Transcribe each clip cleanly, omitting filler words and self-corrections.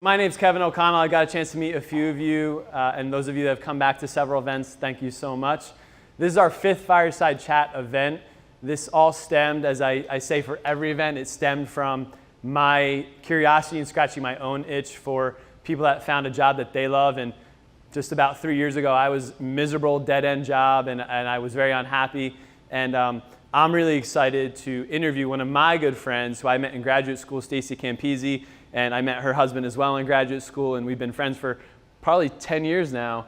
My name's Kevin O'Connell. I got a chance to meet a few of you, and those of you that have come back to several events, thank you so much. This is our 5th Fireside Chat event. This all stemmed, as I say for every event, it stemmed from my curiosity and scratching my own itch for people that found a job that they love. And just about 3 years ago, I was miserable, dead-end job, and I was very unhappy. And I'm really excited to interview one of my good friends who I met in graduate school, Stacy Campesi, and I met her husband as well in graduate school, and we've been friends for probably 10 years now.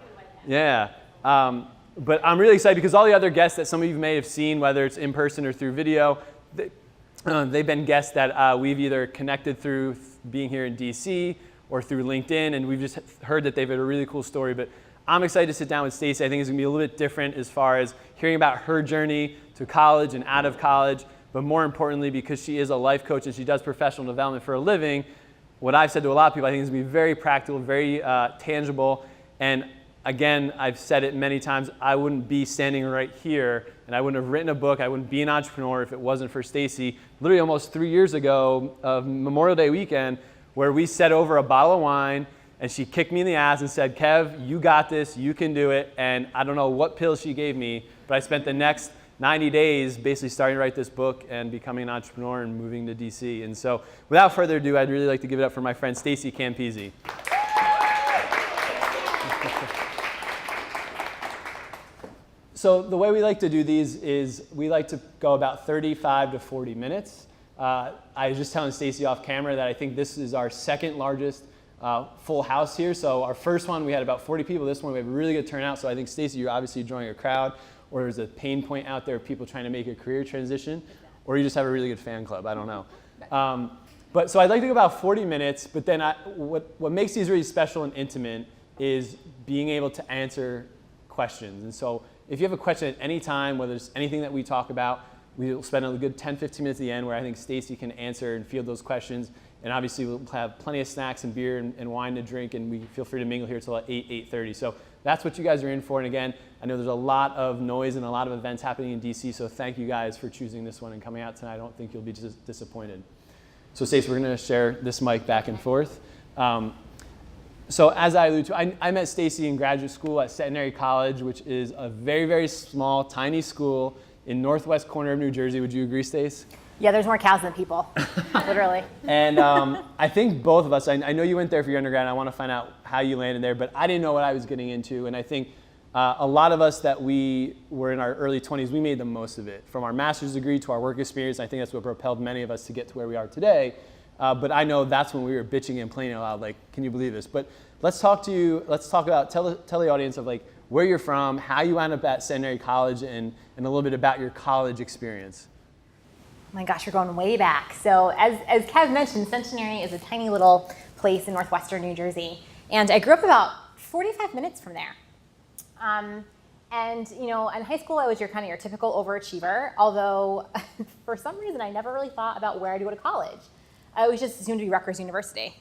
Yeah. But I'm really excited because all the other guests that some of you may have seen, whether it's in person or through video, they've been guests that we've either connected through being here in DC or through LinkedIn, and we've just heard that they've had a really cool story. But I'm excited to sit down with Stacy. I think it's gonna be a little bit different as far as hearing about her journey to college and out of college, but more importantly, because she is a life coach and she does professional development for a living, what I've said to a lot of people, I think is gonna be very practical, very tangible. And again, I've said it many times, I wouldn't be standing right here and I wouldn't have written a book, I wouldn't be an entrepreneur if it wasn't for Stacy. Literally almost 3 years ago, of Memorial Day weekend, where we sat over a bottle of wine and she kicked me in the ass and said, Kev, you got this, you can do it. And I don't know what pills she gave me, but I spent the next 90 days basically starting to write this book and becoming an entrepreneur and moving to DC. And so without further ado, I'd really like to give it up for my friend Stacy Campesi. So the way we like to do these is we like to go about 35 to 40 minutes. I was just telling Stacy off camera that I think this is our second largest full house here. So our first one, we had about 40 people. This one, we have a really good turnout. So I think, Stacy, you're obviously drawing a crowd, or there's a pain point out there of people trying to make a career transition, or you just have a really good fan club. I don't know. But so I'd like to go about 40 minutes, but then what makes these really special and intimate is being able to answer questions. And so if you have a question at any time, whether it's anything that we talk about, we'll spend a good 10, 15 minutes at the end where I think Stacy can answer and field those questions. And obviously we'll have plenty of snacks and beer and wine to drink, and we feel free to mingle here till 8:30. So that's what you guys are in for. And again, I know there's a lot of noise and a lot of events happening in DC, so thank you guys for choosing this one and coming out tonight. I don't think you'll be disappointed. So Stacy, we're gonna share this mic back and forth. So as I alluded to, I met Stacy in graduate school at Centenary College, which is a very, very small, tiny school in northwest corner of New Jersey. Would you agree, Stace? Yeah, there's more cows than people, literally. And I think both of us, I know you went there for your undergrad, and I want to find out how you landed there, but I didn't know what I was getting into. And I think a lot of us that we were in our early 20s, we made the most of it. From our master's degree to our work experience, I think that's what propelled many of us to get to where we are today. But I know that's when we were bitching and complaining aloud, like, can you believe this? But let's talk about, tell the audience of like where you're from, how you wound up at Centenary College, and a little bit about your college experience. Oh my gosh, you're going way back. So as Kev mentioned, Centenary is a tiny little place in northwestern New Jersey. And I grew up about 45 minutes from there. And you know, in high school, I was your typical overachiever, although for some reason, I never really thought about where I'd go to college. I always just assumed to be Rutgers University.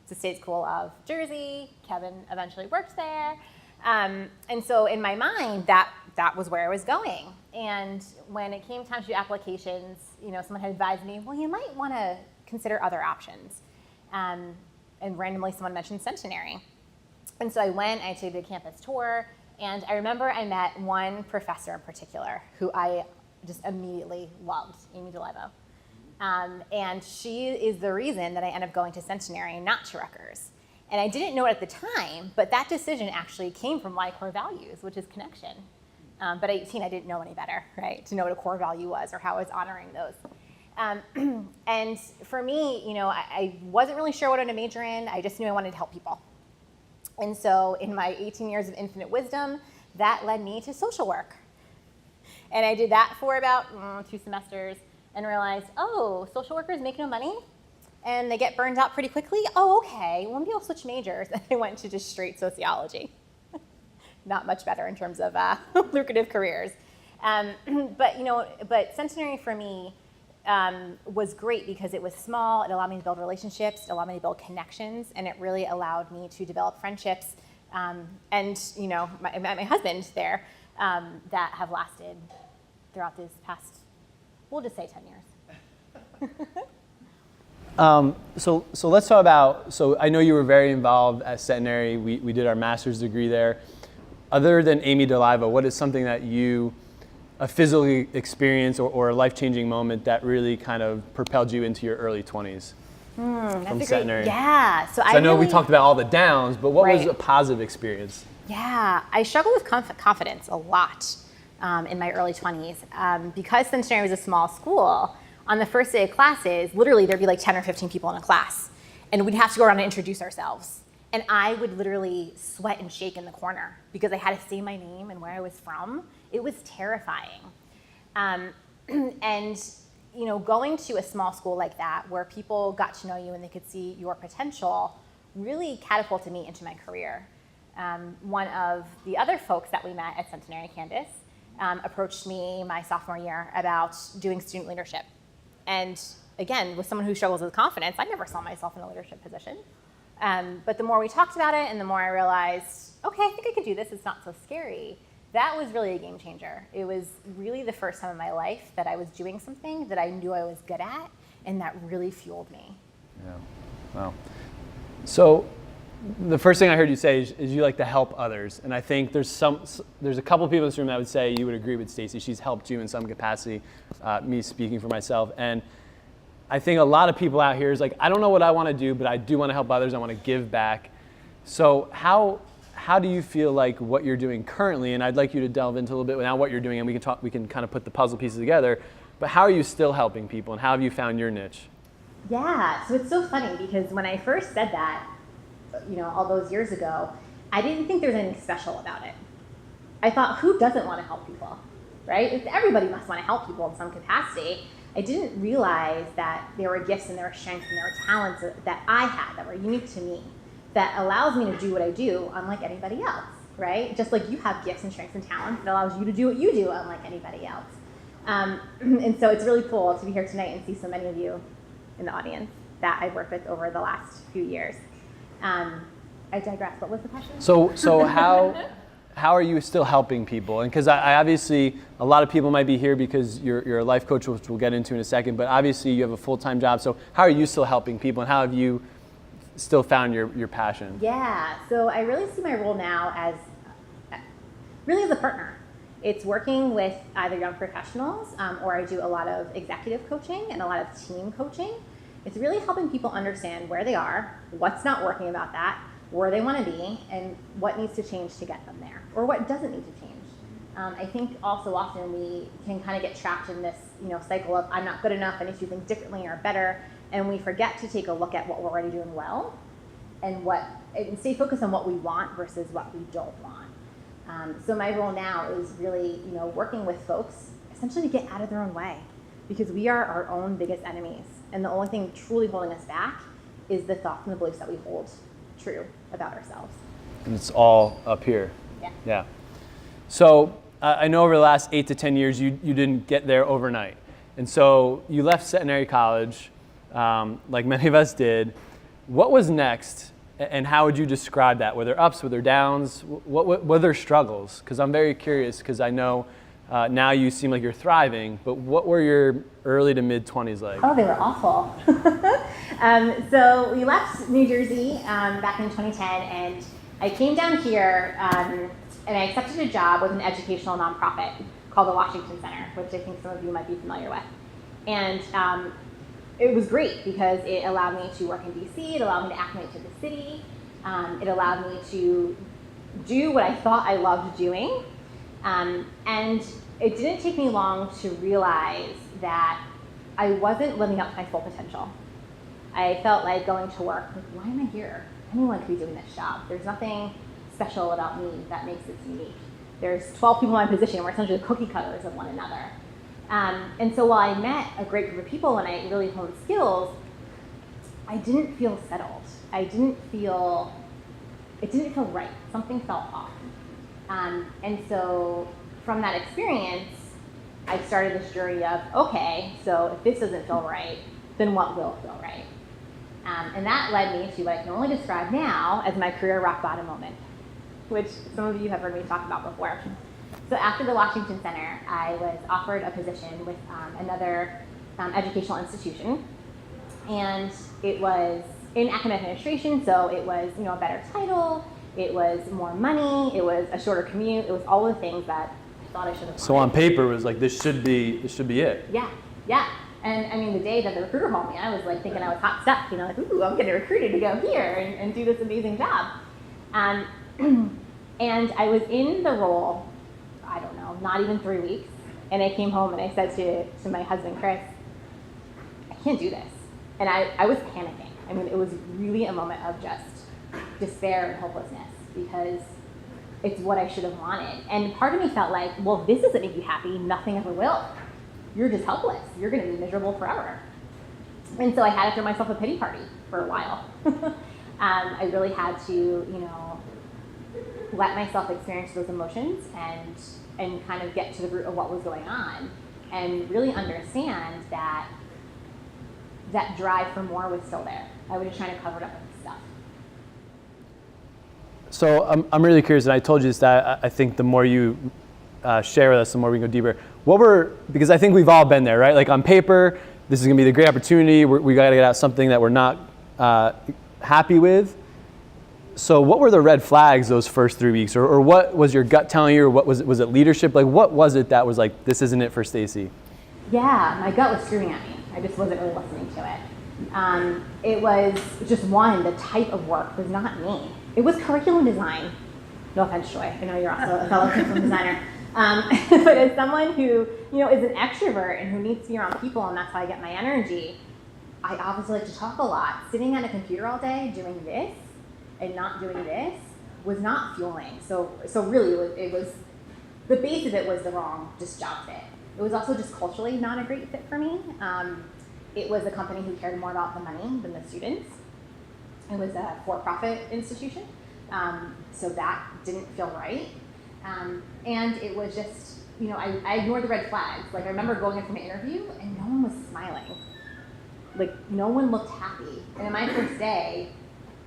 It's the state school of Jersey. Kevin eventually worked there. And so in my mind, that was where I was going. And when it came time to do applications, you know, someone had advised me, well, you might want to consider other options. And randomly someone mentioned Centenary. And so I went, I took the campus tour, and I remember I met one professor in particular who I just immediately loved, Amy DeLivo. And she is the reason that I ended up going to Centenary and not to Rutgers. And I didn't know it at the time, but that decision actually came from my core values, which is connection. But at 18, I didn't know any better, right? To know what a core value was or how I was honoring those. And for me, you know, I wasn't really sure what I wanted to major in. I just knew I wanted to help people. And so in my 18 years of infinite wisdom, that led me to social work. And I did that for about 2 semesters and realized, oh, social workers make no money and they get burned out pretty quickly. Oh, okay, well, maybe I'll switch majors. And I went to just straight sociology. Not much better in terms of lucrative careers. But Centenary for me was great because it was small. It allowed me to build relationships. It allowed me to build connections, and it really allowed me to develop friendships. And you know, my husband there that have lasted throughout this past, we'll just say 10 years. So let's talk about, so I know you were very involved at Centenary. We did our master's degree there. Other than Amy DeLiva, what is something that a physical experience or a life-changing moment that really kind of propelled you into your early 20s from Centenary? Yeah. So I know we talked about all the downs, but what was Right. a positive experience? Yeah, I struggled with confidence a lot in my early 20s. Because Centenary was a small school, on the first day of classes, literally there'd be like 10 or 15 people in a class. And we'd have to go around and introduce ourselves. And I would literally sweat and shake in the corner because I had to say my name and where I was from. It was terrifying. And you know, going to a small school like that where people got to know you and they could see your potential really catapulted me into my career. One of the other folks that we met at Centenary, Candace, approached me my sophomore year about doing student leadership. And again, with someone who struggles with confidence, I never saw myself in a leadership position. But the more we talked about it and the more I realized, okay, I think I could do this, it's not so scary. That was really a game changer. It was really the first time in my life that I was doing something that I knew I was good at, and that really fueled me. Yeah, wow. So the first thing I heard you say is you like to help others. And I think there's a couple people in this room that would say you would agree with Stacy. She's helped you in some capacity, me speaking for myself. And I think a lot of people out here is like, I don't know what I want to do, but I do want to help others. I want to give back. So how do you feel like what you're doing currently, and I'd like you to delve into a little bit now what you're doing, and we can kind of put the puzzle pieces together, but how are you still helping people, and how have you found your niche? Yeah, so it's so funny because when I first said that, you know, all those years ago, I didn't think there was anything special about it. I thought, who doesn't want to help people, right? Everybody must want to help people in some capacity. I didn't realize that there were gifts and there were strengths and there were talents that I had that were unique to me, that allows me to do what I do unlike anybody else, right? Just like you have gifts and strengths and talents, it allows you to do what you do unlike anybody else. And so it's really cool to be here tonight and see so many of you in the audience that I've worked with over the last few years. I digress. What was the question? So how are you still helping people? And because I obviously, a lot of people might be here because you're a life coach, which we'll get into in a second, but obviously you have a full-time job. So how are you still helping people, and how have you still found your passion? Yeah, so I really see my role now as a partner. It's working with either young professionals or I do a lot of executive coaching and a lot of team coaching. It's really helping people understand where they are, what's not working about that, where they want to be, and what needs to change to get them there, or what doesn't need to change. I think also often we can kind of get trapped in this, cycle of I'm not good enough, I need to do things differently or better, and we forget to take a look at what we're already doing well, and stay focused on what we want versus what we don't want. So my role now is really, working with folks essentially to get out of their own way, because we are our own biggest enemies, and the only thing truly holding us back is the thoughts and the beliefs that we hold true about ourselves. And it's all up here. Yeah. So I know over the last 8 to 10 years, you didn't get there overnight. And so you left Centenary College, like many of us did. What was next, and how would you describe that? Were there ups, were there downs? What were there struggles? Because I'm very curious, because I know now you seem like you're thriving, but what were your early to mid 20s like? Oh, they were awful. So we left New Jersey back in 2010, and I came down here and I accepted a job with an educational nonprofit called the Washington Center, which I think some of you might be familiar with. And it was great because it allowed me to work in DC, it allowed me to acclimate to the city, it allowed me to do what I thought I loved doing. And it didn't take me long to realize that I wasn't living up to my full potential. I felt like going to work, why am I here? Anyone could be doing this job. There's nothing special about me that makes it unique. There's 12 people in my position, we're essentially cookie cutters of one another. And so while I met a great group of people and I really honed skills, I didn't feel settled. It didn't feel right. Something felt off. And so from that experience, I started this journey of, okay, so if this doesn't feel right, then what will feel right? And that led me to what I can only describe now as my career rock bottom moment, which some of you have heard me talk about before. So after the Washington Center, I was offered a position with another educational institution. And it was in academic administration, so it was, a better title, it was more money, it was a shorter commute, it was all the things that I thought I should have. So on paper, it was like, this should be it. Yeah. And I mean, the day that the recruiter called me, I was like thinking I was hot stuff, like, ooh, I'm getting recruited to go here and do this amazing job. And I was in the role, I don't know, not even 3 weeks. And I came home and I said to my husband, Chris, I can't do this. And I was panicking. I mean, it was really a moment of just despair and hopelessness because it's what I should have wanted. And part of me felt like, well, this doesn't make you happy, nothing ever will. You're just helpless. You're going to be miserable forever. And so I had to throw myself a pity party for a while. I really had to, let myself experience those emotions and kind of get to the root of what was going on and really understand that drive for more was still there. I was just trying to cover it up with stuff. So I'm really curious, and I told you this, that I think the more you share with us, the more we can go deeper. Because I think we've all been there, right? Like on paper, this is gonna be the great opportunity. We gotta get out something that we're not happy with. So what were the red flags those first 3 weeks? Or what was your gut telling you? Or what was it leadership? Like what was it that was like, this isn't it for Stacy? Yeah, my gut was screaming at me. I just wasn't really listening to it. It was just the type of work was not me. It was curriculum design. No offense, Joy. I know you're also a fellow curriculum designer. But as someone who, is an extrovert and who needs to be around people and that's how I get my energy, I obviously like to talk a lot. Sitting at a computer all day doing this and not doing this was not fueling. So really it was the base of it was the wrong just job fit. It was also just culturally not a great fit for me. It was a company who cared more about the money than the students. It was a for-profit institution, so that didn't feel right. And it was just, I ignored the red flags. Like I remember going in for an interview and no one was smiling. Like no one looked happy. And in my first day,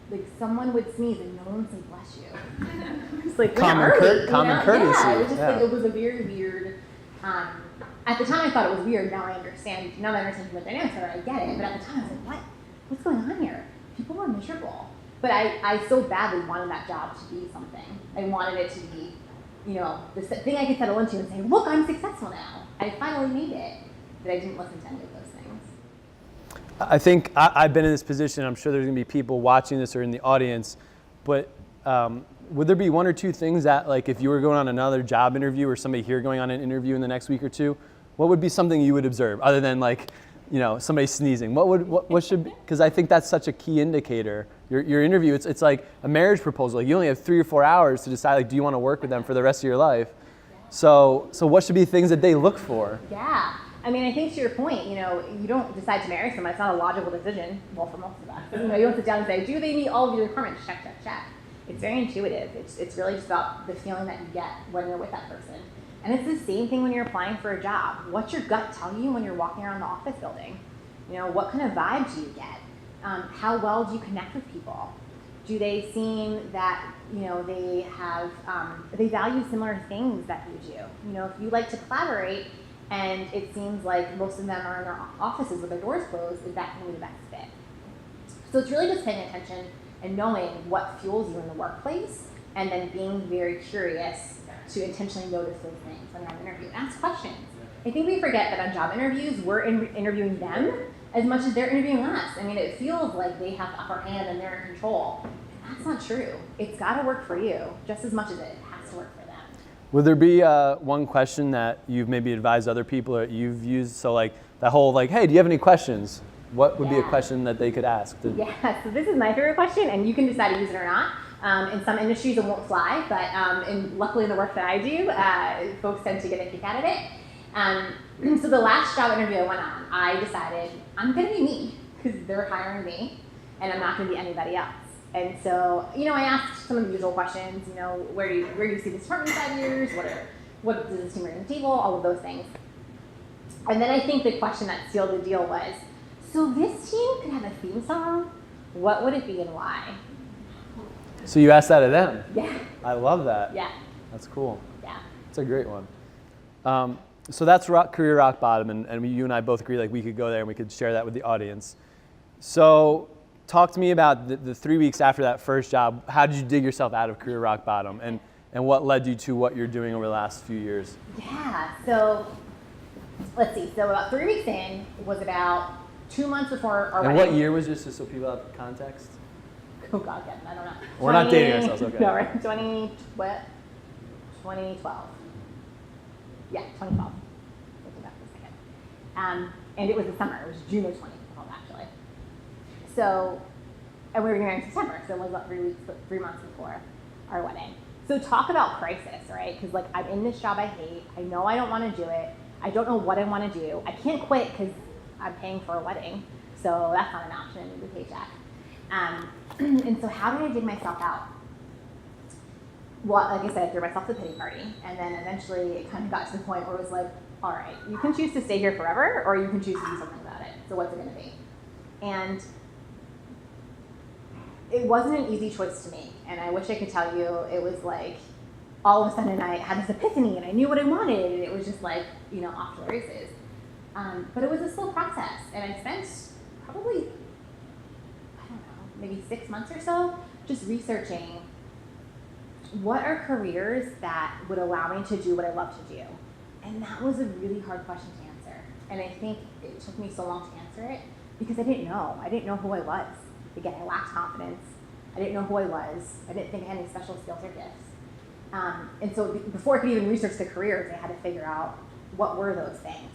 like someone would sneeze and no one would say bless you. It's like common courtesy. Yeah, it was just like it was a very weird. At the time I thought it was weird. Now I understand. Now that I understand the dynamics of it, I get it. But at the time I was like, what's going on here? People were miserable. But I so badly wanted that job to be something. I wanted it to be, the thing I could settle into and say, look, I'm successful now. I finally made it. But I didn't listen to any of those things. I think I've been in this position. I'm sure there's going to be people watching this or in the audience. But would there be one or two things that, like, if you were going on another job interview or somebody here going on an interview in the next week or two, what would be something you would observe other than like, somebody sneezing? What should be? Because I think that's such a key indicator. Your interview, it's like a marriage proposal. Like you only have 3 or 4 hours to decide, like, do you want to work with them for the rest of your life? So what should be things that they look for? Yeah. I mean, I think to your point, you don't decide to marry someone. It's not a logical decision. Well, for most of us, you don't sit down and say, do they meet all of your requirements? Check, check, check. It's very intuitive. It's really just about the feeling that you get when you're with that person. And it's the same thing when you're applying for a job. What's your gut tell you when you're walking around the office building? What kind of vibe do you get? How well do you connect with people? Do they seem that, they have, they value similar things that you do? If you like to collaborate and it seems like most of them are in their offices with their doors closed, is that going to be the best fit? So it's really just paying attention and knowing what fuels you in the workplace and then being very curious to intentionally notice those things when you're on an interview. Ask questions. I think we forget that on job interviews, we're interviewing them as much as they're interviewing us. I mean, it feels like they have the upper hand and they're in control. And that's not true. It's got to work for you just as much as it has to work for them. Would there be one question that you've maybe advised other people or you've used? So like that whole like, hey, do you have any questions? What would be a question that they could ask? Yeah, so this is my favorite question, and you can decide to use it or not. In some industries, it won't fly, but luckily in the work that I do, folks tend to get a kick out of it. So the last job interview I went on, I decided I'm going to be me because they're hiring me, and I'm not going to be anybody else. And so, I asked some of the usual questions. Where do you see this department in 5 years? What does this team bring to the table? All of those things. And then I think the question that sealed the deal was, so this team could have a theme song. What would it be and why? So you asked that of them? Yeah. I love that. Yeah. That's cool. Yeah. That's a great one. So that's career rock bottom, and you and I both agree like we could go there and we could share that with the audience. So talk to me about the 3 weeks after that first job. How did you dig yourself out of career rock bottom, and what led you to what you're doing over the last few years? Yeah, so let's see. So about 3 weeks in was about 2 months before our And wedding. what year was this, just so people have context? Oh God, yeah, I don't know. We're not dating ourselves, okay. No, right, 2012. Yeah, 2012. Looking back for a second. And it was the summer. It was June of 2012, actually. So, and we were getting married in September, so it was about 3 months before our wedding. So talk about crisis, right? Because like I'm in this job I hate. I know I don't want to do it. I don't know what I want to do. I can't quit because I'm paying for a wedding, so that's not an option in the paycheck. And so how did I dig myself out? Well, like I said, I threw myself to the pity party, and then eventually it kind of got to the point where it was like, all right, you can choose to stay here forever, or you can choose to do something about it. So what's it going to be? And it wasn't an easy choice to make, and I wish I could tell you it was like all of a sudden I had this epiphany and I knew what I wanted, and it was just like, you know, off to the races. But it was a slow process, and I spent probably, I don't know, maybe 6 months or so just researching what are careers that would allow me to do what I love to do. And that was a really hard question to answer. And I think it took me so long to answer it because I didn't know. I didn't know who I was. Again, I lacked confidence. I didn't know who I was. I didn't think I had any special skills or gifts. And so before I could even research the careers, I had to figure out what were those things.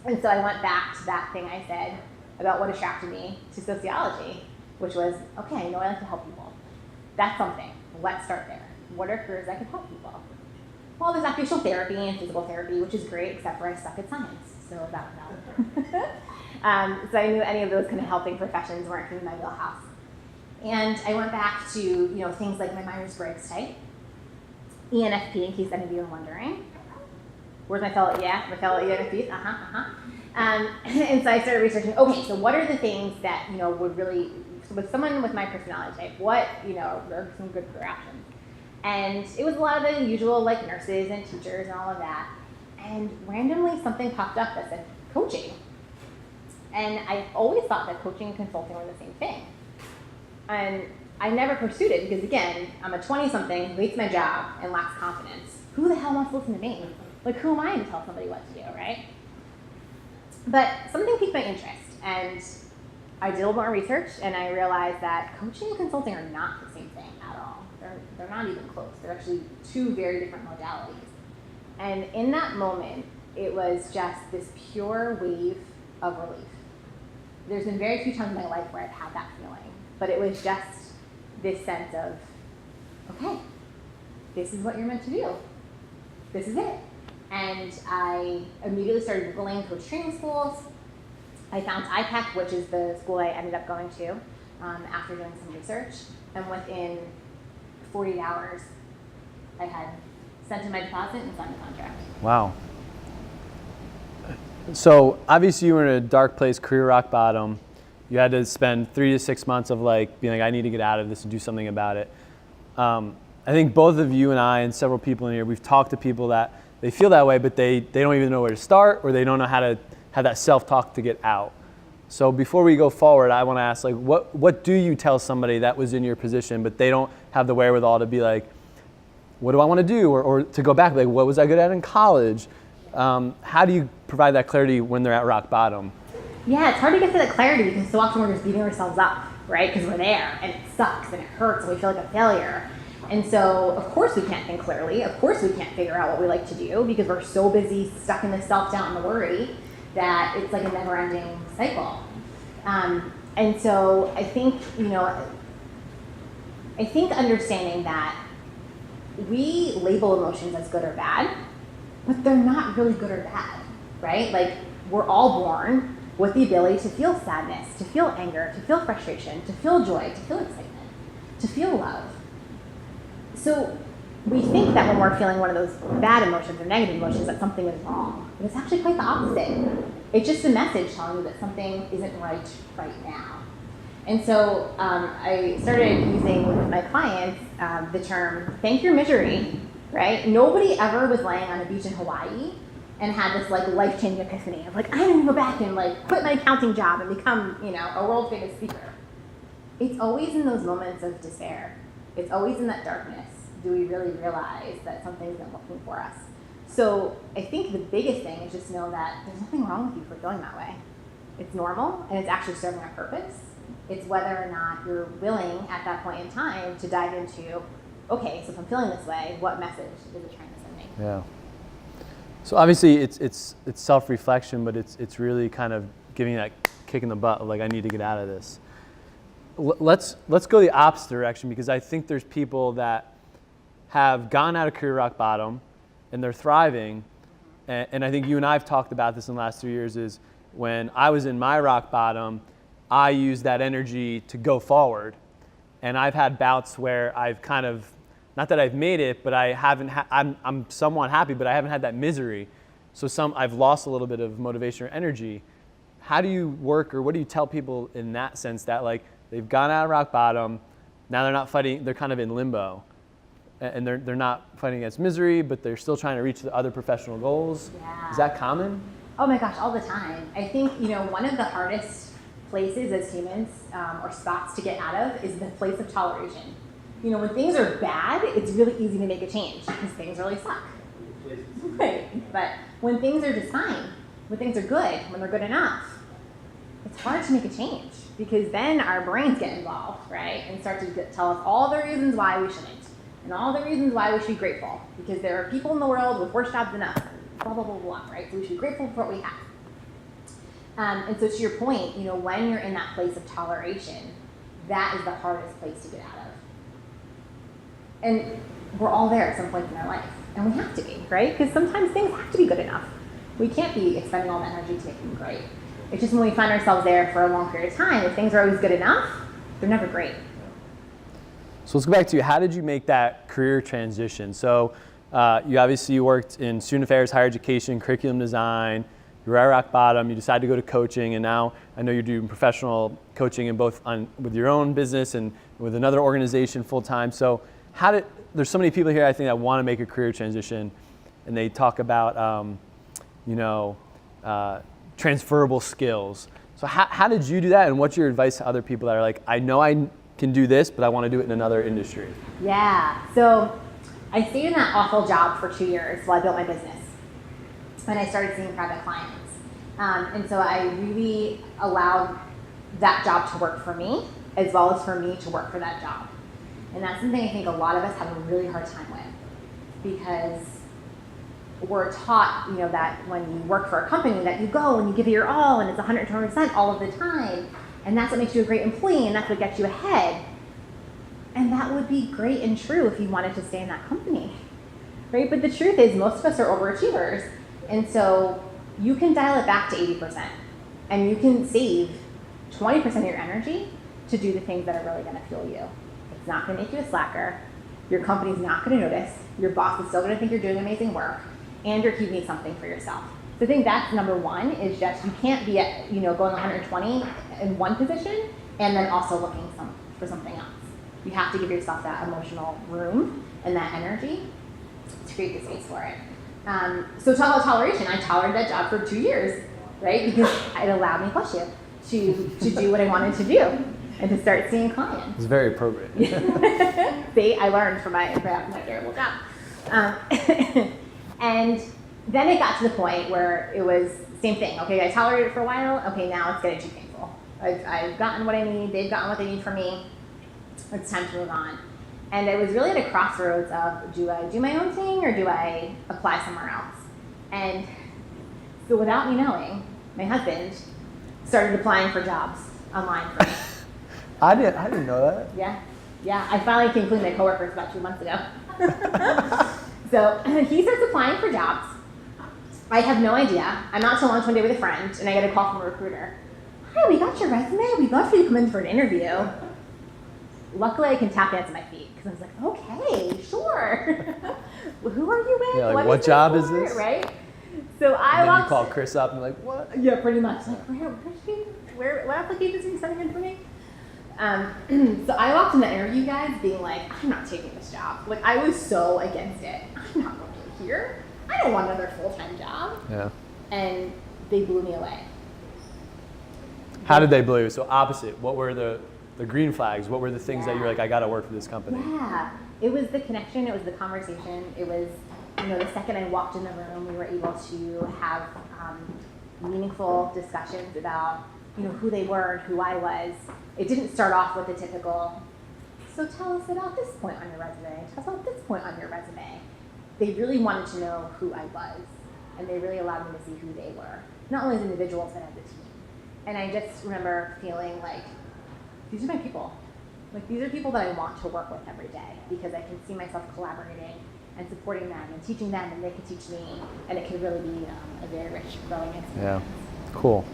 And so I went back to that thing I said about what attracted me to sociology, which was, okay, I know I like to help people. That's something. Let's start there. What are careers that can help people? Well, there's occupational therapy and physical therapy, which is great, except for I suck at science, so that was out. So I knew any of those kind of helping professions weren't in my wheelhouse. And I went back to, you know, things like my Myers-Briggs type, ENFP, in case any of you are wondering. Where's my fellow? Yeah, my fellow ENFPs. And so I started researching. Okay, so what are the things that, you know, would really, with someone with my personality type, what, you know, are some good career options? And it was a lot of the usual, like nurses and teachers and all of that. And randomly something popped up that said coaching. And I always thought that coaching and consulting were the same thing. And I never pursued it because, again, I'm a 20-something who hates my job and lacks confidence. Who the hell wants to listen to me? Like, who am I to tell somebody what to do, right? But something piqued my interest, and I did a little more research, and I realized that coaching and consulting are not the same thing at all. They're not even close. They're actually two very different modalities. And in that moment, it was just this pure wave of relief. There's been very few times in my life where I've had that feeling, but it was just this sense of, okay, this is what you're meant to do. This is it. And I immediately started Googling coach training schools. I found IPEC, which is the school I ended up going to after doing some research. And within 48 hours, I had sent in my deposit and signed the contract. Wow. So obviously you were in a dark place, career rock bottom. You had to spend 3 to 6 months of like being like, I need to get out of this and do something about it. I think both of you and I and several people in here, we've talked to people that they feel that way, but they don't even know where to start, or they don't know how to have that self-talk to get out. So before we go forward, I want to ask, like, what do you tell somebody that was in your position, but they don't have the wherewithal to be like, what do I want to do? Or to go back, like, what was I good at in college? How do you provide that clarity when they're at rock bottom? Yeah, it's hard to get to that clarity because so often we're just beating ourselves up, right? Because we're there and it sucks and it hurts and we feel like a failure. And so, of course, we can't think clearly. Of course, we can't figure out what we like to do because we're so busy stuck in the self-doubt and the worry that it's like a never-ending cycle. And so I think, you know, I think understanding that we label emotions as good or bad, but they're not really good or bad, right? Like, we're all born with the ability to feel sadness, to feel anger, to feel frustration, to feel joy, to feel excitement, to feel love. So we think that when we're feeling one of those bad emotions or negative emotions that something is wrong, but it's actually quite the opposite. It's just a message telling you that something isn't right now. And so I started using with my clients the term, thank your misery, right? Nobody ever was laying on a beach in Hawaii and had this like life-changing epiphany of like, I'm gonna go back and like quit my accounting job and become, a world famous speaker. It's always in those moments of despair. It's always in that darkness. Do we really realize that something's not working for us? So I think the biggest thing is just know that there's nothing wrong with you for feeling that way. It's normal, and it's actually serving a purpose. It's whether or not you're willing at that point in time to dive into, okay, so if I'm feeling this way, what message is it trying to send me? Yeah. So obviously it's self-reflection, but it's really kind of giving that kick in the butt of like, I need to get out of this. Let's go the opposite direction, because I think there's people that have gone out of career rock bottom and they're thriving. And I think you and I have talked about this in the last 3 years, is when I was in my rock bottom, I used that energy to go forward. And I've had bouts where I've kind of, not that I've made it, but I haven't, I'm somewhat happy, but I haven't had that misery. So I've lost a little bit of motivation or energy. How do you work, or what do you tell people in that sense, that like they've gone out of rock bottom, now they're not fighting, they're kind of in limbo, and they're not fighting against misery, but they're still trying to reach the other professional goals? Yeah. Is that common? Oh my gosh, all the time. I think, one of the hardest places as humans, or spots to get out of, is the place of toleration. When things are bad, it's really easy to make a change because things really suck. Right. But when things are just fine, when things are good, when they're good enough, it's hard to make a change, because then our brains get involved, right? And start to tell us all the reasons why we shouldn't, and all the reasons why we should be grateful, because there are people in the world with worse jobs than us, blah, blah, blah, blah, right? So we should be grateful for what we have. And so to your point, when you're in that place of toleration, that is the hardest place to get out of. And we're all there at some point in our life, and we have to be, right? Because sometimes things have to be good enough. We can't be expending all the energy to make them great. It's just when we find ourselves there for a long period of time, if things are always good enough, they're never great. So let's go back to you. How did you make that career transition? So you worked in student affairs, higher education, curriculum design. You were at rock bottom. You decided to go to coaching, and now I know you're doing professional coaching in both with your own business and with another organization full time. So there's so many people here, I think, that want to make a career transition, and they talk about transferable skills. So how did you do that, and what's your advice to other people that are like, I know I can do this, but I want to do it in another industry? Yeah, so I stayed in that awful job for 2 years while I built my business, and I started seeing private clients. And so I really allowed that job to work for me, as well as for me to work for that job. And that's something I think a lot of us have a really hard time with, because we're taught, that when you work for a company, that you go and you give it your all, and it's 120% all of the time, and that's what makes you a great employee, and that's what gets you ahead. And that would be great and true if you wanted to stay in that company, right? But the truth is, most of us are overachievers, and so you can dial it back to 80%, and you can save 20% of your energy to do the things that are really going to fuel you. It's not going to make you a slacker. Your company's not going to notice. Your boss is still going to think you're doing amazing work, and you're keeping something for yourself. So I think that's number one, is just you can't be at, going 120 in one position and then also looking for something else. You have to give yourself that emotional room and that energy to create the space for it. So talk about toleration. I tolerated that job for 2 years, right? Because it allowed me, bless you, to do what I wanted to do and to start seeing clients. It's very appropriate. See, I learned from my terrible job. And then it got to the point where it was same thing. Okay, I tolerated it for a while. Okay, now it's getting too painful. I've gotten what I need. They've gotten what they need from me. It's time to move on. And it was really at a crossroads of, do I do my own thing or do I apply somewhere else? And so without me knowing, my husband started applying for jobs online for me. I didn't know that. Yeah. I finally came clean my coworkers about 2 months ago. So he starts applying for jobs. I have no idea. I'm out to lunch one day with a friend, and I get a call from a recruiter. Hi, we got your resume. We'd love for you to come in for an interview. Luckily, I can tap dance on my feet, because I was like, okay, sure. Well, who are you with? Yeah, like, what job is this? Right? So I walked. You call Chris up and like, what? Yeah, pretty much. Like, what applications are you sending in for me? So I walked in the interview, guys, being like, I'm not taking this job. Like, I was so against it. I'm not going here. I don't want another full-time job. Yeah. And they blew me away. How did they blow you? So opposite, what were the green flags? What were the things that you're like, I gotta work for this company? Yeah, it was the connection, it was the conversation, it was, the second I walked in the room, we were able to have meaningful discussions about, who they were and who I was. It didn't start off with the typical, so tell us about this point on your resume, tell us about this point on your resume. They really wanted to know who I was, and they really allowed me to see who they were, not only as individuals, but as a team. And I just remember feeling like, these are my people. Like, these are people that I want to work with every day because I can see myself collaborating and supporting them and teaching them, and they can teach me, and it can really be a very rich, growing experience. Yeah, cool.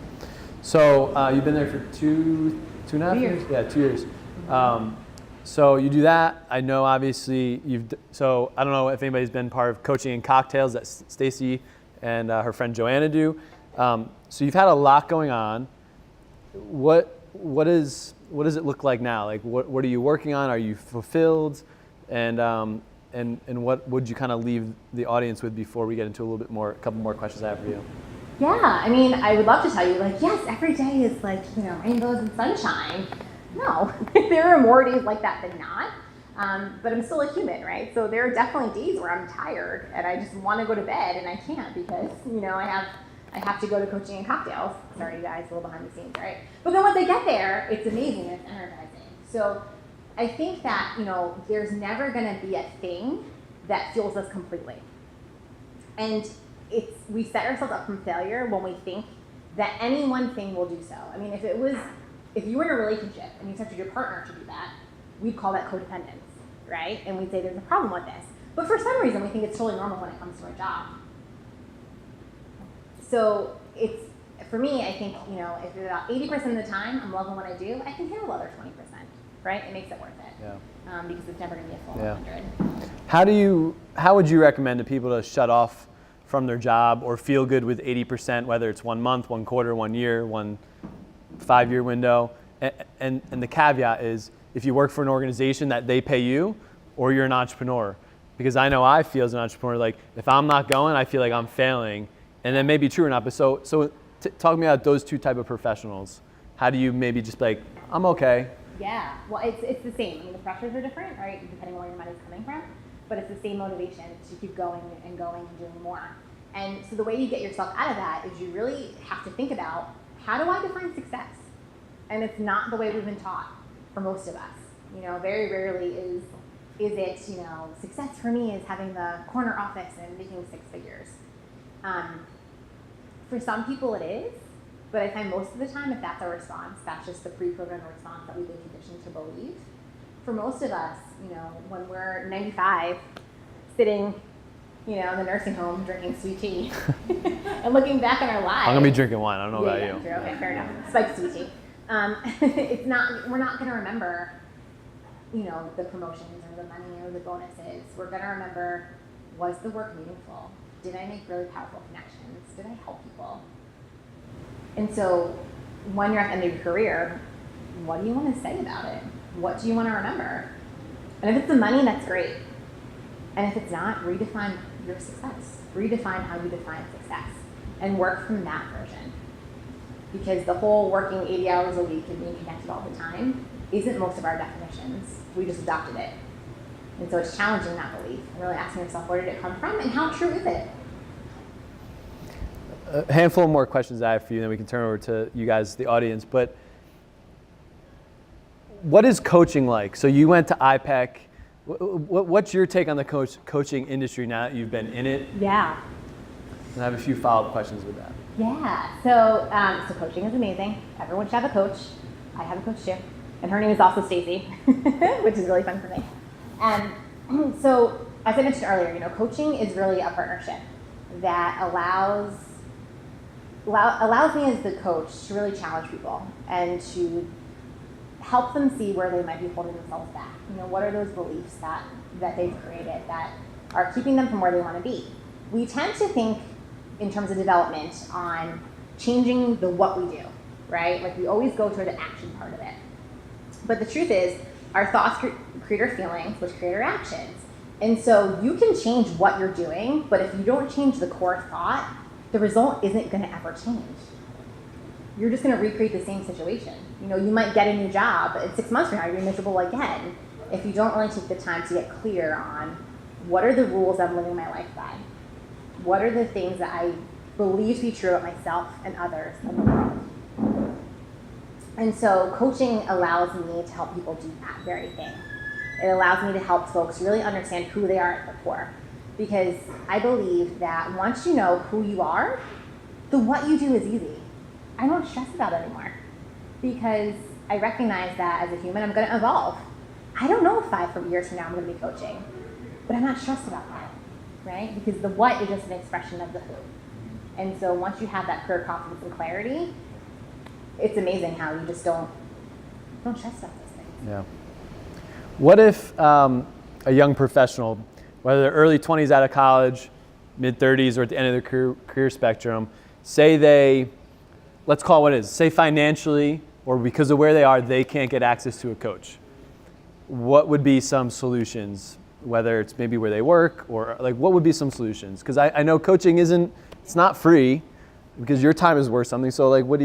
So you've been there for two and a half years? Yeah, 2 years. So you do that. I know, obviously, so I don't know if anybody's been part of Coaching and Cocktails that Stacy and her friend Joanna do. So you've had a lot going on. What does it look like now? Like, what are you working on? Are you fulfilled? And what would you kind of leave the audience with before we get into a couple more questions I have for you? Yeah, I mean, I would love to tell you, like, yes, every day is like, rainbows and sunshine. No, there are more days like that than not. But I'm still a human, right? So there are definitely days where I'm tired and I just want to go to bed and I can't because, I have to go to Coaching and Cocktails. Sorry, you guys, a little behind the scenes, right? But then once I get there, it's amazing and it's energizing. So I think that, there's never going to be a thing that fuels us completely. And we set ourselves up from failure when we think that any one thing will do so. I mean, if you were in a relationship and you expected your partner to do that, we'd call that codependence, right? And we'd say there's a problem with this. But for some reason, we think it's totally normal when it comes to our job. So for me, I think, if about 80% of the time I'm loving what I do, I can handle the other 20%, right? It makes it worth it. Yeah. Because it's never going to be a full 100. How would you recommend to people to shut off from their job or feel good with 80%, whether it's 1 month, 1 quarter, 1 year, 1 5-year window? And the caveat is, if you work for an organization that they pay you, or you're an entrepreneur. Because I know I feel as an entrepreneur, like, if I'm not going, I feel like I'm failing. And that may be true or not, but so talk to me about those two type of professionals. How do you maybe just be like, I'm okay? Yeah, well, it's the same. I mean, the pressures are different, right, depending on where your money's coming from, but it's the same motivation to keep going and doing more. And so the way you get yourself out of that is you really have to think about, how do I define success? And it's not the way we've been taught for most of us. Very rarely is it, success for me is having the corner office and making 6 figures. For some people it is, but I find most of the time, if that's our response, that's just the pre-programmed response that we've been conditioned to believe. For most of us, when we're 95, sitting, in the nursing home drinking sweet tea and looking back on our lives. I'm gonna be drinking wine. I don't know about you. True. Okay, fair enough. Spiked sweet tea. We're not gonna remember, the promotions or the money or the bonuses. We're gonna remember, was the work meaningful? Did I make really powerful connections? Did I help people? And so when you're at the end of your career, what do you want to say about it? What do you want to remember? And if it's the money, that's great. And if it's not, redefine your success. Redefine how you define success and work from that version. Because the whole working 80 hours a week and being connected all the time isn't most of our definitions. We just adopted it. And so it's challenging that belief and really asking yourself, where did it come from and how true is it? A handful more questions I have for you, then we can turn over to you guys, the audience. But what is coaching like? So you went to IPEC. What's your take on the coaching industry now that you've been in it? Yeah. And I have a few follow-up questions with that. Yeah. So coaching is amazing. Everyone should have a coach. I have a coach too. And her name is also Stacy, which is really fun for me. So as I mentioned earlier, coaching is really a partnership that allows me as the coach to really challenge people and to help them see where they might be holding themselves back. What are those beliefs that they've created that are keeping them from where they want to be? We tend to think in terms of development on changing the what we do, right? Like, we always go toward the action part of it. But the truth is, our thoughts create our feelings, which create our actions. And so you can change what you're doing, but if you don't change the core thought, the result isn't going to ever change. You're just going to recreate the same situation. You know, you might get a new job, but in 6 months from now, you're miserable again if you don't really take the time to get clear on what are the rules I'm living my life by? What are the things that I believe to be true about myself and others in the world? And so coaching allows me to help people do that very thing. It allows me to help folks really understand who they are at the core. Because I believe that once you know who you are, the what you do is easy. I don't stress about it anymore because I recognize that as a human, I'm going to evolve. I don't know if 5 years from now I'm going to be coaching, but I'm not stressed about that, right? Because the what is just an expression of the who. And so once you have that clear confidence and clarity, it's amazing how you just don't stress about those things. Yeah. What if a young professional, whether they're early 20s out of college, mid 30s, or at the end of their career spectrum, say they, let's call it what it is, say financially or because of where they are, they can't get access to a coach. What would be some solutions, whether it's maybe where they work or like what would be some solutions? Because I know coaching it's not free because your time is worth something. So like what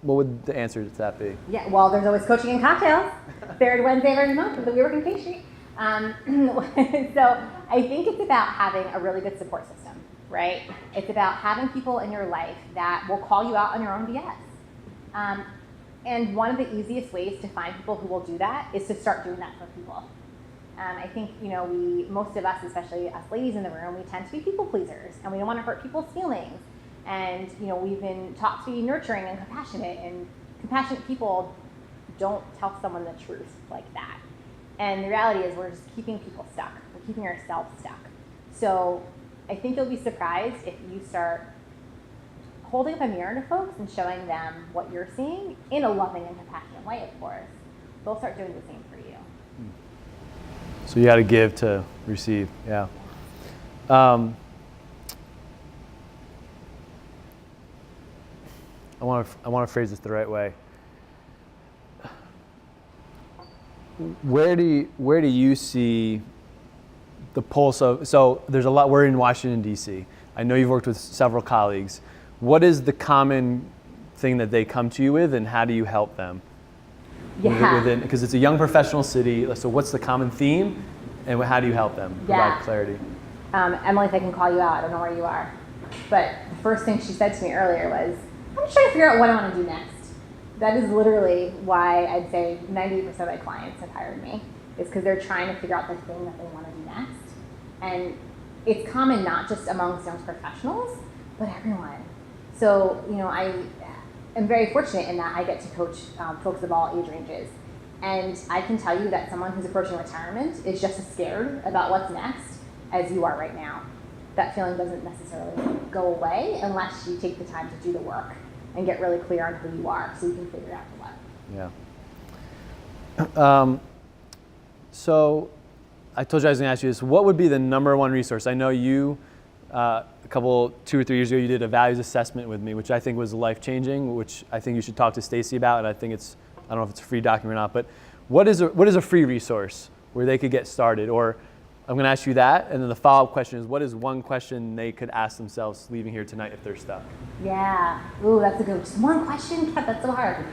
would the answer to that be? Yeah, well, there's always coaching and cocktails, third Wednesday of every month with the WeWork in Pastry. So I think it's about having a really good support system, right? It's about having people in your life that will call you out on your own BS. And one of the easiest ways to find people who will do that is to start doing that for people. I think, most of us, especially us ladies in the room, we tend to be people pleasers and we don't want to hurt people's feelings. And, we've been taught to be nurturing and compassionate people don't tell someone the truth like that. And the reality is we're just keeping people stuck. We're keeping ourselves stuck. So I think you'll be surprised if you start holding up a mirror to folks and showing them what you're seeing in a loving and compassionate way, of course. They'll start doing the same for you. So you got to give to receive, yeah. I want to phrase this the right way. Where do you see the pulse of? So there's a lot. We're in Washington D.C. I know you've worked with several colleagues. What is the common thing that they come to you with, and how do you help them? Yeah. Because it's a young professional city. So what's the common theme, and how do you help them provide clarity? Emily, if I can call you out, I don't know where you are, but the first thing she said to me earlier was, I'm just trying to figure out what I want to do next. That is literally why I'd say 90% of my clients have hired me, is because they're trying to figure out the thing that they want to do next. And it's common not just amongst young professionals, but everyone. So, I am very fortunate in that I get to coach folks of all age ranges. And I can tell you that someone who's approaching retirement is just as scared about what's next as you are right now. That feeling doesn't necessarily go away unless you take the time to do the work and get really clear on who you are so you can figure out the what. Yeah. So I told you I was going to ask you this. What would be the number one resource? I know you, 2 or 3 years ago, you did a values assessment with me, which I think was life-changing, which I think you should talk to Stacy about, and I think I don't know if it's a free document or not, but what is a free resource where they could get started? Or I'm going to ask you that, and then the follow-up question is, what is one question they could ask themselves leaving here tonight if they're stuck? Yeah. Ooh, that's a good one. Just one question? God, that's so hard.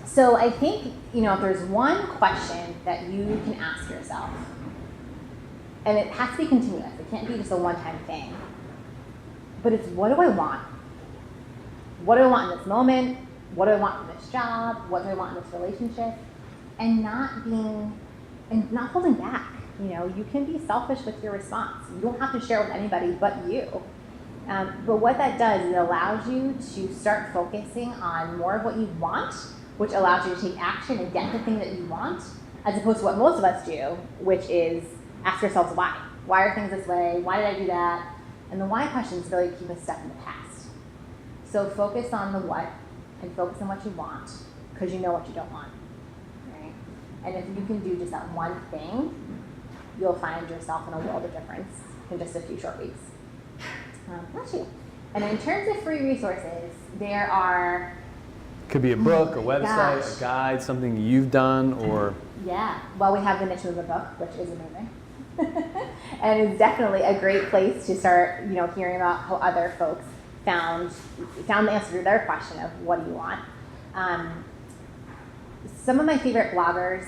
So I think, if there's one question that you can ask yourself, and it has to be continuous. It can't be just a one-time thing. But it's, what do I want? What do I want in this moment? What do I want in this job? What do I want in this relationship? And not holding back. You can be selfish with your response. You don't have to share with anybody but you. But what that does is it allows you to start focusing on more of what you want, which allows you to take action and get the thing that you want, as opposed to what most of us do, which is ask yourselves why. Why are things this way? Why did I do that? And the why questions really keep us stuck in the past. So focus on the what and focus on what you want, because you know what you don't want. Right? And if you can do just that one thing, you'll find yourself in a world of difference in just a few short weeks. Bless you. And in terms of free resources, there are... Could be a book, a website, a guide, something you've done, or... Yeah. Well, we have the Niche Movement book, which is amazing. And it's definitely a great place to start, hearing about how other folks found the answer to their question of what do you want. Some of my favorite bloggers,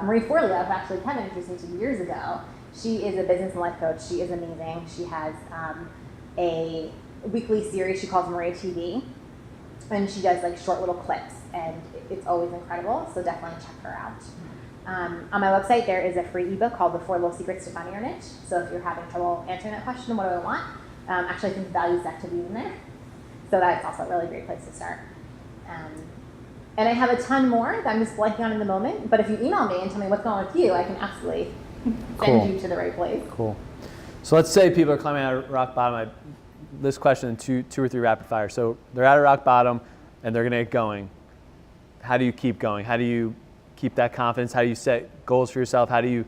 Marie Forleo, who actually Kevin introduced me to years ago, she is a business and life coach. She is amazing. She has a weekly series she calls Marie TV, and she does like short little clips, and it's always incredible, so definitely check her out. On my website, there is a free ebook called The 4 Little Secrets to Finding Your Niche. So if you're having trouble answering that question, what do I want? Actually, I think the values activity in there. So that's also a really great place to start. And I have a ton more that I'm just blanking on in the moment. But if you email me and tell me what's going on with you, I can absolutely send you to the right place. Cool. So let's say people are climbing out of rock bottom. This question in two or three rapid fire. So they're at a rock bottom and they're going to get going. How do you keep going? How do you keep that confidence? How do you set goals for yourself? How do you,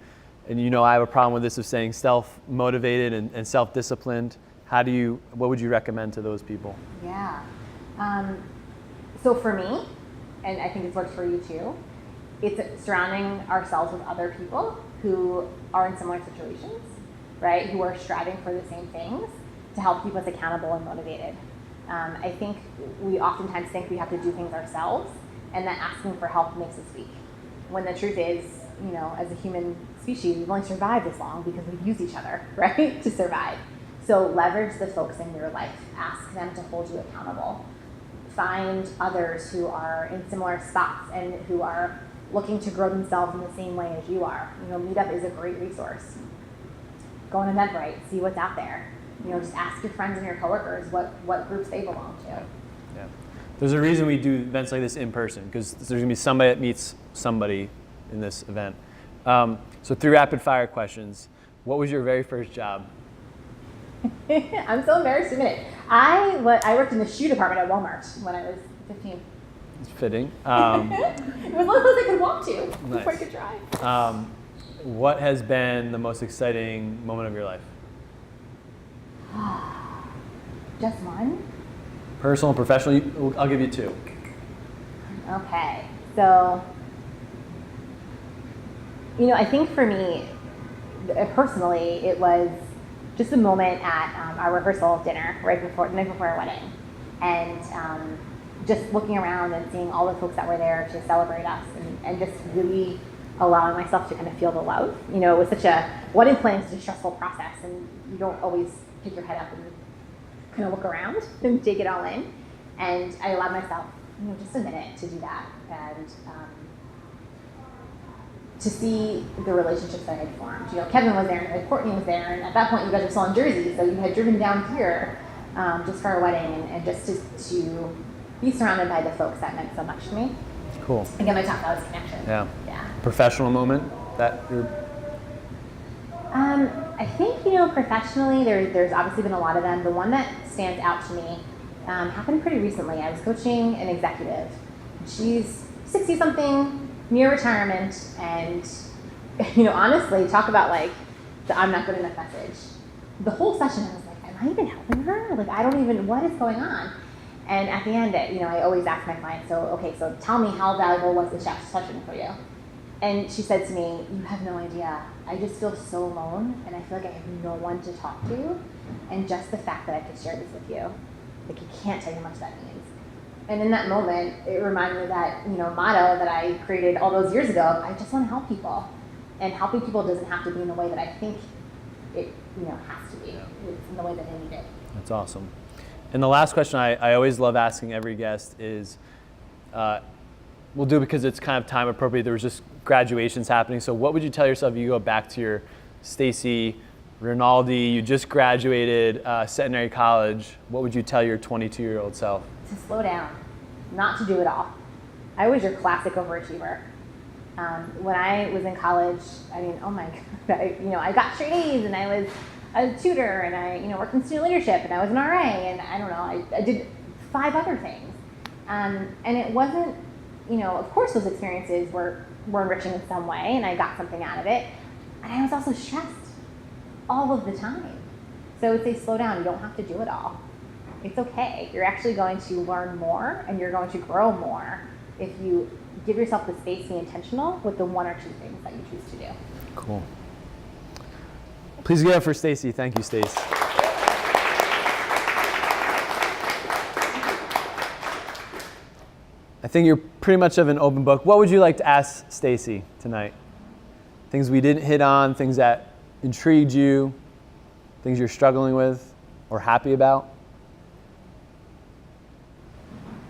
and I have a problem with this of saying self-motivated and self-disciplined. What would you recommend to those people? Yeah. So for me, and I think it's worked for you too, it's surrounding ourselves with other people who are in similar situations, right? Who are striving for the same things to help keep us accountable and motivated. I think we oftentimes think we have to do things ourselves, and that asking for help makes us weak. When the truth is, as a human species, we've only survived this long because we've used each other, right, to survive. So leverage the folks in your life. Ask them to hold you accountable. Find others who are in similar spots and who are looking to grow themselves in the same way as you are. Meetup is a great resource. Go on Eventbrite, see what's out there. Just ask your friends and your coworkers what groups they belong to. Yeah. There's a reason we do events like this in person, because there's going to be somebody that meets somebody in this event. So 3 rapid fire questions. What was your very first job? I'm so embarrassed to admit it. I worked in the shoe department at Walmart when I was 15. It's fitting. It was one of those I could walk to before I could drive. What has been the most exciting moment of your life? Just one? Personal and professional? I'll give you 2. Okay. So, I think for me, personally, it was just a moment at our rehearsal dinner the night before our wedding. And just looking around and seeing all the folks that were there to celebrate us and just really allowing myself to kind of feel the love. It was wedding planning is such a stressful process, and you don't always pick your head up and kind of look around and take it all in. And I allowed myself, just a minute to do that and to see the relationships that I had formed. Kevin was there and Courtney was there, and at that point you guys were still in Jersey, so you had driven down here just for our wedding and just to be surrounded by the folks that meant so much to me. Cool. Again, my top thought was connection. Yeah. Yeah. Professional moment that you're... I think, professionally, there's obviously been a lot of them. The one that stands out to me happened pretty recently. I was coaching an executive. She's 60-something, near retirement, and, honestly, talk about, the I'm not good enough message. The whole session, I was like, am I even helping her? I don't even, what is going on? And at the end, I always ask my clients, so tell me, how valuable was the session for you? And she said to me, you have no idea. I just feel so alone, and I feel like I have no one to talk to. And just the fact that I could share this with you, you can't tell you how much that means. And in that moment, it reminded me of that, motto that I created all those years ago. I just want to help people. And helping people doesn't have to be in the way that I think it, has to be. It's in the way that they need it. That's awesome. And the last question I always love asking every guest is, we'll do it because it's kind of time appropriate. There was just graduations happening. So what would you tell yourself if you go back to your Stacy, Rinaldi, you just graduated Centenary College, what would you tell your 22-year-old self? To slow down, not to do it all. I was your classic overachiever. When I was in college, oh my God, I got straight A's, and I was a tutor, and I worked in student leadership, and I was an RA, and I did 5 other things. And it wasn't, of course those experiences were enriching in some way, and I got something out of it. And I was also stressed all of the time. So I would say slow down, you don't have to do it all. It's okay. You're actually going to learn more, and you're going to grow more if you give yourself the space to be intentional with the one or two things that you choose to do. Cool. Please give it up for Stacy. Thank you, Stace. I think you're pretty much of an open book. What would you like to ask Stacy tonight? Things we didn't hit on, things that intrigued you, things you're struggling with or happy about?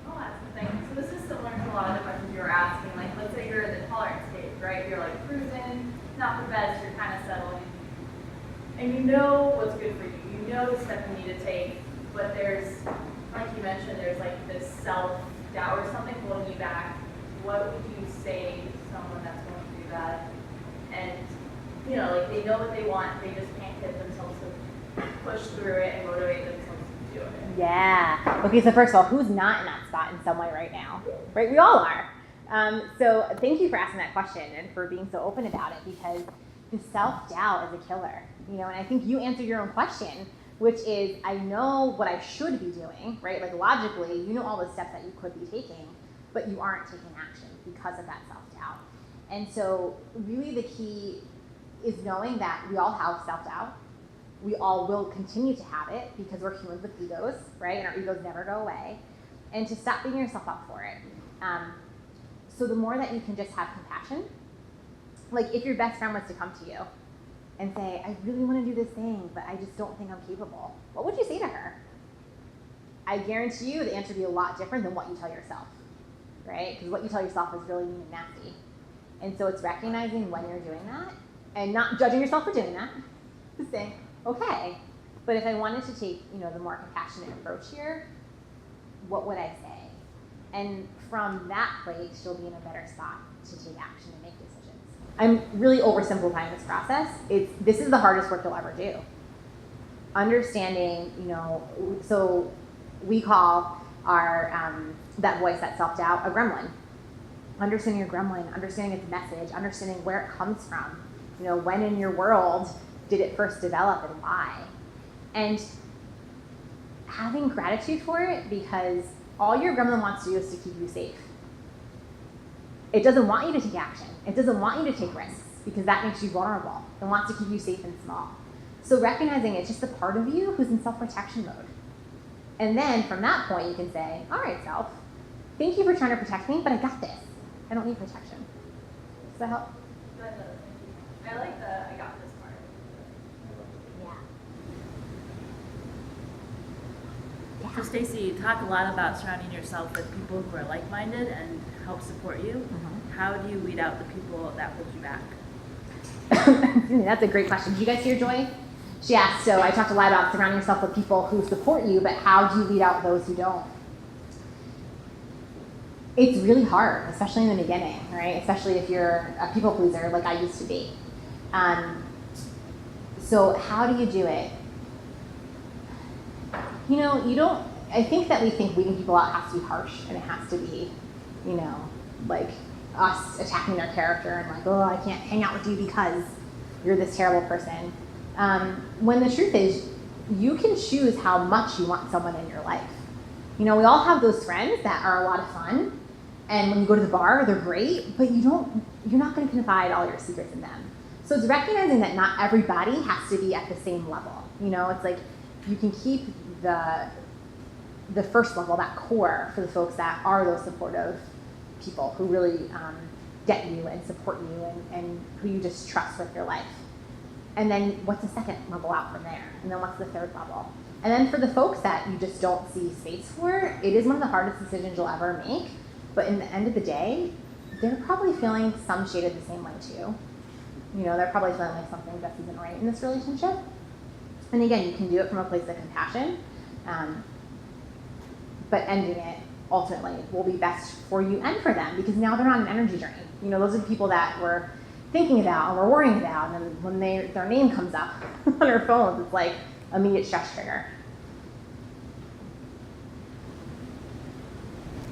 I'll ask the thing. So this is similar to a lot of the questions you were asking. Like, let's say you're in the tolerance stage, right? You're like cruising, not the best, you're kind of settling. And you know what's good for you. You know the step you need to take. But there's, like you mentioned, there's like this self-doubt or something holding you back. What would you say to someone that's going through that? And, you know, like they know what they want, they just can't get themselves to push through it and motivate themselves to do it. Yeah. Okay, so first of all, who's not in that spot in some way right now? Right, we all are. So thank you for asking that question and for being so open about it, because the self-doubt is a killer. You know, and I think you answered your own question, which is, I know what I should be doing, right? Like logically, you know all the steps that you could be taking, but you aren't taking action because of that self-doubt. And so really the key is knowing that we all have self-doubt. We all will continue to have it because we're humans with egos, right? And our egos never go away. And to stop beating yourself up for it. So the more that you can just have compassion, like if your best friend was to come to you and say, I really want to do this thing, but I just don't think I'm capable, what would you say to her? I guarantee you the answer would be a lot different than what you tell yourself, right? Because what you tell yourself is really mean and nasty. And so it's recognizing when you're doing that and not judging yourself for doing that. Just saying, okay, but if I wanted to take, you know, the more compassionate approach here, what would I say? And from that place, you'll be in a better spot to take action and make decisions. I'm really oversimplifying this process. This is the hardest work you'll ever do. Understanding, you know, so we call our, that voice, that self-doubt, a gremlin. Understanding your gremlin, understanding its message, understanding where it comes from. You know, when in your world did it first develop and why? And having gratitude for it, because all your gremlin wants to do is to keep you safe. It doesn't want you to take action. It doesn't want you to take risks because that makes you vulnerable. It wants to keep you safe and small. So recognizing it's just a part of you who's in self-protection mode. And then from that point, you can say, all right, self, thank you for trying to protect me, but I got this. I don't need protection. Does that help? That does. Thank you. I like the I got this part. Yeah. So Stacy, you talk a lot about surrounding yourself with people who are like-minded and help support you. Mm-hmm. How do you weed out the people that hold you back? That's a great question. Did you guys hear Joy? She asked, so I talked a lot about surrounding yourself with people who support you, but how do you weed out those who don't? It's really hard, especially in the beginning, right? Especially if you're a people pleaser like I used to be. So how do you do it? You know, I think that we think weeding people out has to be harsh and it has to be, you know, like us attacking their character and like, oh, I can't hang out with you because you're this terrible person. When the truth is, you can choose how much you want someone in your life. You know, we all have those friends that are a lot of fun, and when you go to the bar, they're great, but you're not going to confide all your secrets in them. So it's recognizing that not everybody has to be at the same level. You know, it's like you can keep the first level, that core, for the folks that are those supportive people who really get you and support you and who you just trust with your life. And then what's the second level out from there? And then what's the third level? And then for the folks that you just don't see space for, it is one of the hardest decisions you'll ever make. But in the end of the day, they're probably feeling some shade of the same way too. You know, they're probably feeling like something just isn't right in this relationship. And again, you can do it from a place of compassion, but ending it ultimately will be best for you and for them because now they're on an energy drain. You know, those are the people that we're thinking about and we're worrying about, and when their name comes up on our phones, it's like immediate stress trigger.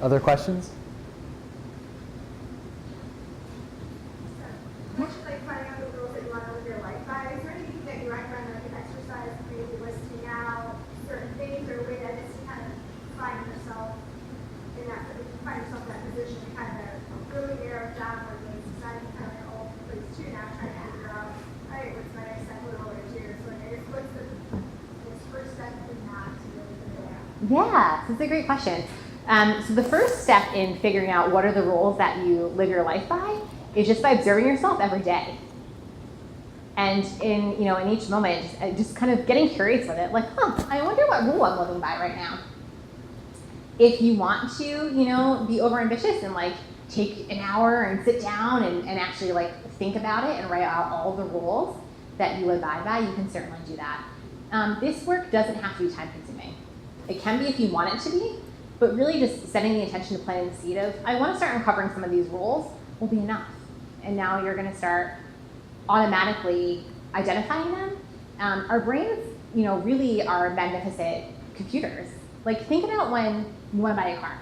Other questions? Like finding out the rules that you want to live your life by, is there anything that you recommend, like an exercise, maybe listing out certain things or a way that is to kind of find yourself in that position and kind of Yeah, that's a great question. So the first step in figuring out what are the rules that you live your life by is just by observing yourself every day. And in each moment, just kind of getting curious with it, like, I wonder what rule I'm living by right now. If you want to, be overambitious and like take an hour and sit down and actually like think about it and write out all the rules that you abide by, you can certainly do that. This work doesn't have to be time consuming. It can be if you want it to be, but really just setting the intention to planting the seed of, I want to start uncovering some of these rules will be enough. And now you're going to start automatically identifying them. Our brains, really are magnificent computers. Like, think about when you want to buy a car.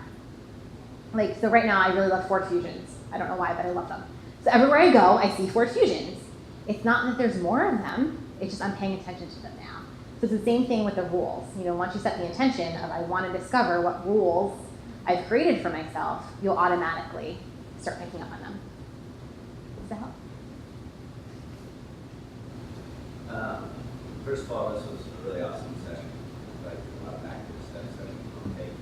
Like, so right now I really love Ford Fusions. I don't know why, but I love them. So everywhere I go, I see Ford Fusions. It's not that there's more of them, it's just I'm paying attention to them now. So it's the same thing with the rules. Once you set the intention of I want to discover what rules I've created for myself, you'll automatically start picking up on them. Does that help? First of all, this was a really awesome session. Like a lot of active session on tape,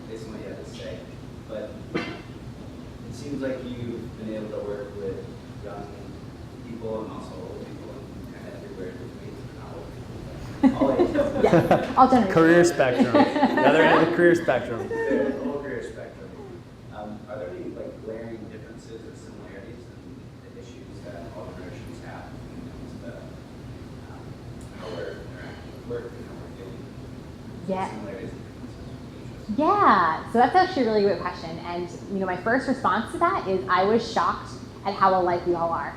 based on what you had to say. But it seems like you've been able to work with young people and also old people and kind of everywhere in between. All ages. Yeah, all generations. Career spectrum. The other end of the career spectrum. The whole career spectrum. Are there any like glaring differences or similarities in the issues that entrepreneurs have when it comes to how we're interacting with work and how we're dealing with Yeah. similarities and differences? Yeah, so that's actually a really great question. And my first response to that is I was shocked at how alike we all are.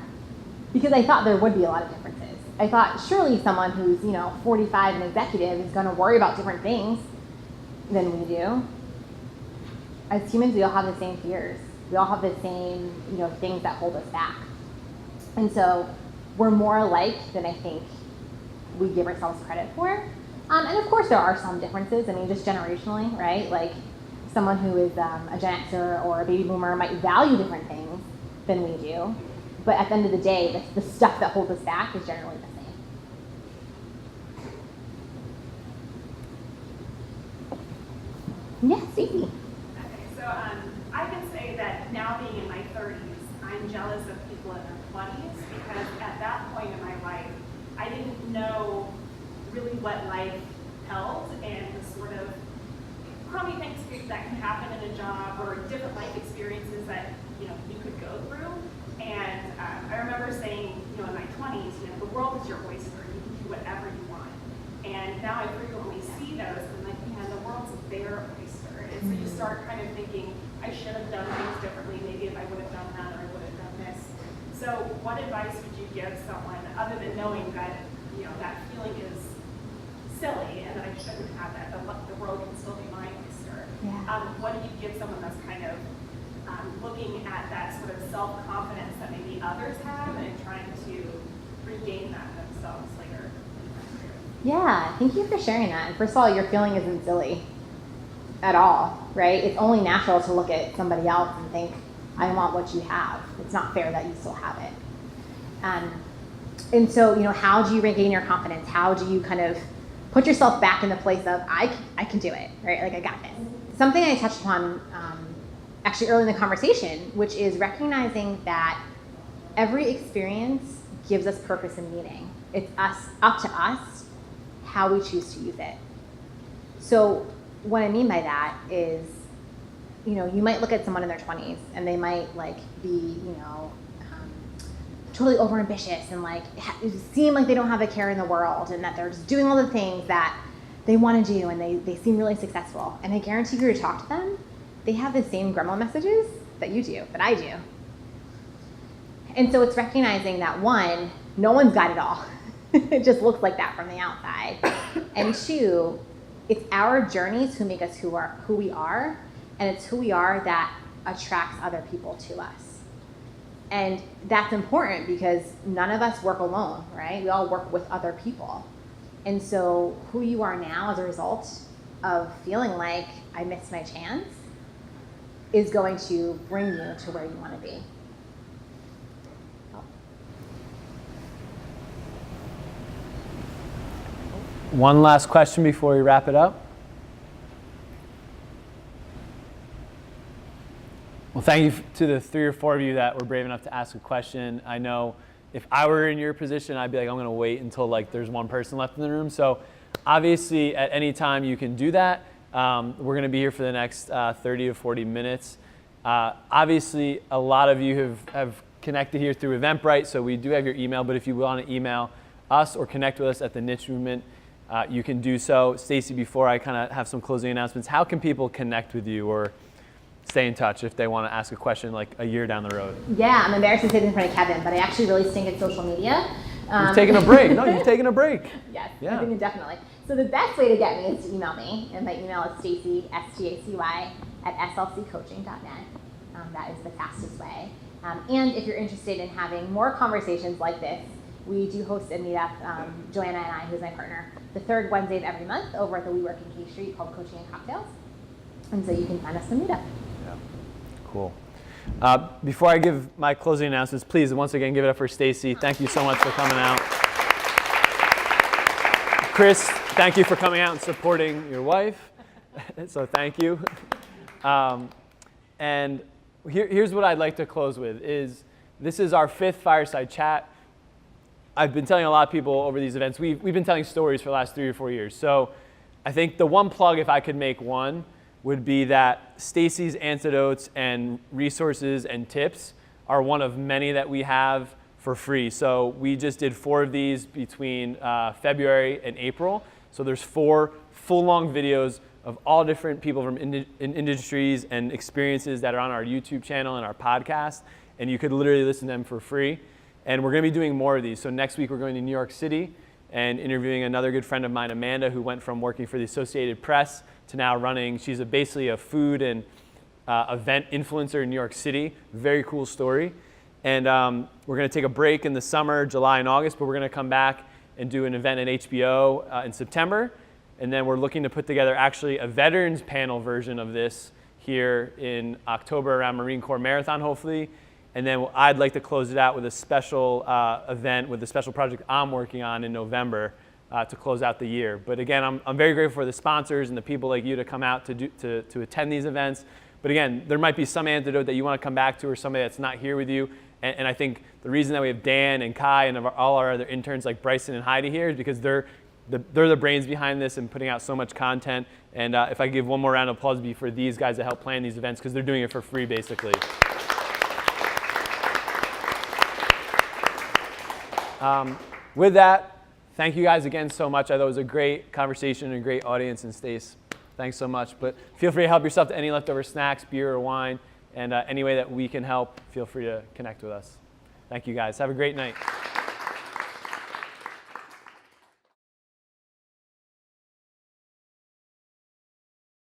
Because I thought there would be a lot of differences. I thought surely someone who's 45 and executive is going to worry about different things than we do. As humans, we all have the same fears. We all have the same things that hold us back. And so we're more alike than I think we give ourselves credit for. And of course there are some differences. I mean, just generationally, right? Like someone who is a Gen Xer or a baby boomer might value different things than we do. But at the end of the day, the stuff that holds us back is generally the same. Yes, Stacy. Okay, so I can say that now being in my 30s, I'm jealous of people in their 20s because at that point in my life, I didn't know really what life held and the sort of crummy things that can happen in a job or different life experiences that you could go through. And I remember saying, in my 20s, the world is your oyster. You can do whatever you want. And now I frequently see those, and like, man, the world's their oyster. And so you start kind of thinking, I should have done things differently. Maybe if I would have done that, or I would have done this. So, what advice would you give someone, other than knowing that that feeling is silly and that I shouldn't have that? The world can still be my oyster. Yeah. What do you give someone that's kind of looking at that sort of self-confidence that maybe others have and trying to regain that themselves later? Yeah, thank you for sharing that. And first of all, your feeling isn't silly at all, right? It's only natural to look at somebody else and think, I want what you have. It's not fair that you still have it. And so, how do you regain your confidence? How do you kind of put yourself back in the place of, I can do it, right? Like, I got this. Something I touched upon actually early in the conversation, which is recognizing that every experience gives us purpose and meaning. It's up to us how we choose to use it. So what I mean by that is, you might look at someone in their 20s and they might be, totally overambitious and seem like they don't have a care in the world and that they're just doing all the things that they want to do and they seem really successful. And I guarantee you to talk to them, they have the same gremlin messages that you do, that I do. And so it's recognizing that one, no one's got it all. It just looks like that from the outside. And two, it's our journeys who make us who we are, and it's who we are that attracts other people to us. And that's important because none of us work alone, right? We all work with other people. And so who you are now as a result of feeling like I missed my chance is going to bring you to where you want to be. One last question before we wrap it up. Well, thank you to the 3 or 4 of you that were brave enough to ask a question. I know if I were in your position, I'd be like, I'm going to wait until like there's one person left in the room. So obviously, at any time you can do that. We're going to be here for the next 30 to 40 minutes. Obviously, a lot of you have connected here through Eventbrite, so we do have your email. But if you want to email us or connect with us at the Niche Movement, you can do so. Stacy, before I kind of have some closing announcements, how can people connect with you or stay in touch if they want to ask a question like a year down the road? Yeah, I'm embarrassed to say this in front of Kevin, but I actually really stink at social media. You've taken a break. No, you've taken a break. Yes, Yeah. I think definitely. So the best way to get me is to email me, and my email is Stacy, S-T-A-C-Y, at slccoaching.net. That is the fastest way. And if you're interested in having more conversations like this, we do host a meetup, Joanna and I, who's my partner, the third Wednesday of every month over at the WeWork in K Street called Coaching and Cocktails. And so you can find us in the meetup. Yeah. Cool. Before I give my closing announcements, please once again give it up for Stacy. Thank you so much for coming out. Chris, thank you for coming out and supporting your wife. So thank you. And here's what I'd like to close with is this is our 5th Fireside Chat. I've been telling a lot of people over these events, we've been telling stories for the last 3 or 4 years. So I think the one plug, if I could make one, would be that Stacy's antidotes and resources and tips are one of many that we have for free. So we just did 4 of these between February and April. So there's 4 full-long videos of all different people from industries and experiences that are on our YouTube channel and our podcast. And you could literally listen to them for free. And we're going to be doing more of these. So next week we're going to New York City and interviewing another good friend of mine, Amanda, who went from working for the Associated Press to now running. She's basically a food and event influencer in New York City. Very cool story. And we're going to take a break in the summer, July and August, but we're going to come back and do an event at HBO in September. And then we're looking to put together actually a veterans panel version of this here in October around Marine Corps Marathon, hopefully. And then I'd like to close it out with a special event with a special project I'm working on in November to close out the year. But again, I'm very grateful for the sponsors and the people like you to come out to attend these events. But again, there might be some antidote that you want to come back to or somebody that's not here with you. And I think the reason that we have Dan and Kai and all our other interns like Bryson and Heidi here is because they're the brains behind this and putting out so much content. And if I give one more round of applause, it'd be for these guys that help plan these events because they're doing it for free basically. With that, thank you guys again so much. I thought it was a great conversation and a great audience. And Stace, thanks so much. But feel free to help yourself to any leftover snacks, beer or wine. And any way that we can help, feel free to connect with us. Thank you guys. Have a great night.